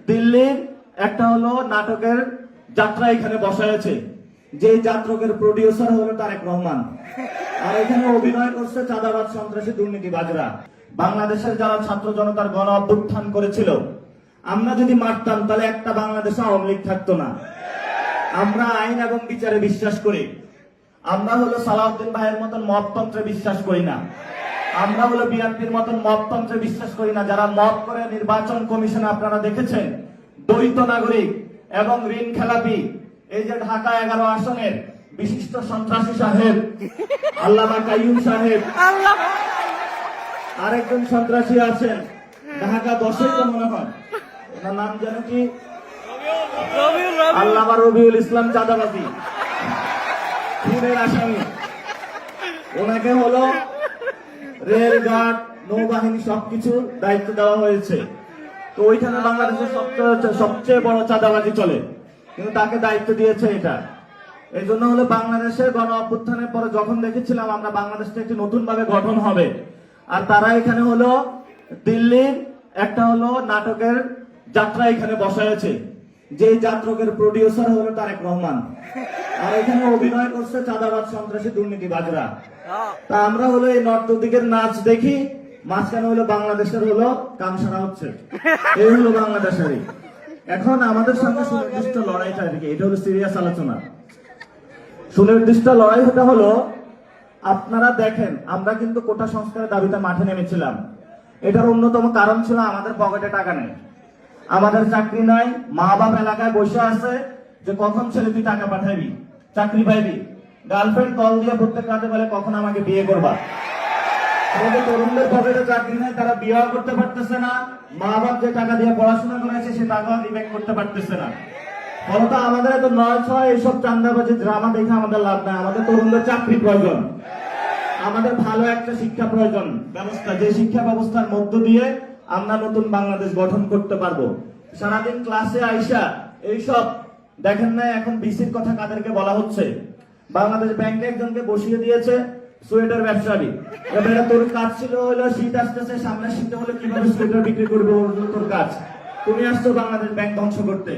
দিল্লির একটা হলো নাটকের যাত্রা এখানে বসায়ছে, যে যাত্রকের প্রডিউসার হলো তারেক রহমান, আর এখানে অভিনয় করছে চাঁদাবাজ সন্ত্রাসী দুর্নীতিবাজরা। বাংলাদেশের যারা ছাত্র জনতার গণ অভ্যুত্থান করেছিল, আমরা যদি মারতাম তাহলে একটা বাংলাদেশে আওয়ামী লীগ থাকতো না। আমরা আইন এবং বিচারে বিশ্বাস করি। আমরা হলো সালাউদ্দিন ভাইয়ের মতন মবতন্ত্রে বিশ্বাস করি না। আমরা হলো বিএনপির মতন মবতন্ত্রে বিশ্বাস করি না। যারা মব করে নির্বাচন কমিশন আপনারা দেখেছেন, দ্বৈত নাগরিক এবং ঋণ খেলাপি, এই যে ঢাকা 11 আসনের বিশিষ্ট সন্ত্রাসী সাহেব আল্লামা কাইয়ুম সাহেব, আরেকজন সন্ত্রাসী আছেন ঢাকা 10-এ তো মনে হয়, ওনার নাম যেন কি, আল্লামা রবিউল ইসলাম চাঁদাবাজি খুনের আসামি। ওনাকে হলো রেলগার্ড, নৌবাহিনী সবকিছু দায়িত্ব দেওয়া হয়েছে। তো ওইখানে বাংলাদেশের সবচেয়ে বড় চাঁদাবাজি চলে, কিন্তু তাকে দায়িত্ব দিয়েছে এটা। এই জন্য হলো বাংলাদেশের গণ অভ্যুত্থানের পরে যখন দেখেছিলাম আমরা বাংলাদেশটা একটি নতুন ভাবে গঠন হবে, আর তারা এখানে হলো দিল্লির একটা হলো নাটকের যাত্রা এখানে বসায়ছে, যে যাত্রকের প্রডিউসার হলো তারেক রহমান, আর এখানে অভিনয় করছে চাঁদাবাজ সন্ত্রাসী দুর্নীতিবাজরা। তা আমরা হলো এই নর্থ দিকের নাচ দেখি, মাঝখানে হলো বাংলাদেশের হলো কামসারা হচ্ছে, এই হলো বাংলাদেশেরই। এখন আমাদের সঙ্গে সুনির্দিষ্ট লড়াইটা আর কি, এটা হলো সিরিয়াস আলোচনা। সুনির্দিষ্ট লড়াইটা হলো, আপনারা দেখেন আমরা কিন্তু কোটা সংস্কারের দাবিতে মাঠে নেমেছিলাম। এটার অন্যতম কারণ ছিল আমাদের পকেটে টাকা নেই, আমাদের চাকরি নাই, মা বাপ এলাকায় বসে আছে যে কখন ছেলে তুই টাকা পাঠাবি, চাকরি পাইবি। গার্লফ্রেন্ড কল দিয়ে প্রত্যেক রাতে বলে কখন আমাকে বিয়ে করবা। তরুণদের পকেটে চাকরি নাই, তারা বিয়ে করতে পারতেছে না, মা বাপ যে টাকা দিয়ে পড়াশোনা করেছে সে টাকাও রিবেক করতে পারতেছে না। ফলত আমাদের এত 9-6 এইসব চান্দাবাজি ড্রামা দেখে আমাদের লাভ নাই। আমাদের তরুণদের চাকরি প্রয়োজন, আমাদের ভালো একটা শিক্ষা প্রয়োজন ব্যবস্থা, যে শিক্ষা ব্যবস্থার মধ্য দিয়ে আমরা নতুন বাংলাদেশ গঠন করতে পারবো। সারাদিন ক্লাসে আইসা এইসব দেখেন না, এখন বিসির কথা কাদেরকে বলা হচ্ছে। বাংলাদেশ ব্যাংকে একজনকে বসিয়ে দিয়েছে সোয়েটার ব্যবসায়ী। এবারে তোর কাজ ছিল হলো শীত আসতেছে, সামনে শীতে হলে কিভাবে সোয়েটার বিক্রি করবে, তোর কাজ। তুমি আসছো বাংলাদেশ ব্যাংক ধ্বংস করতে।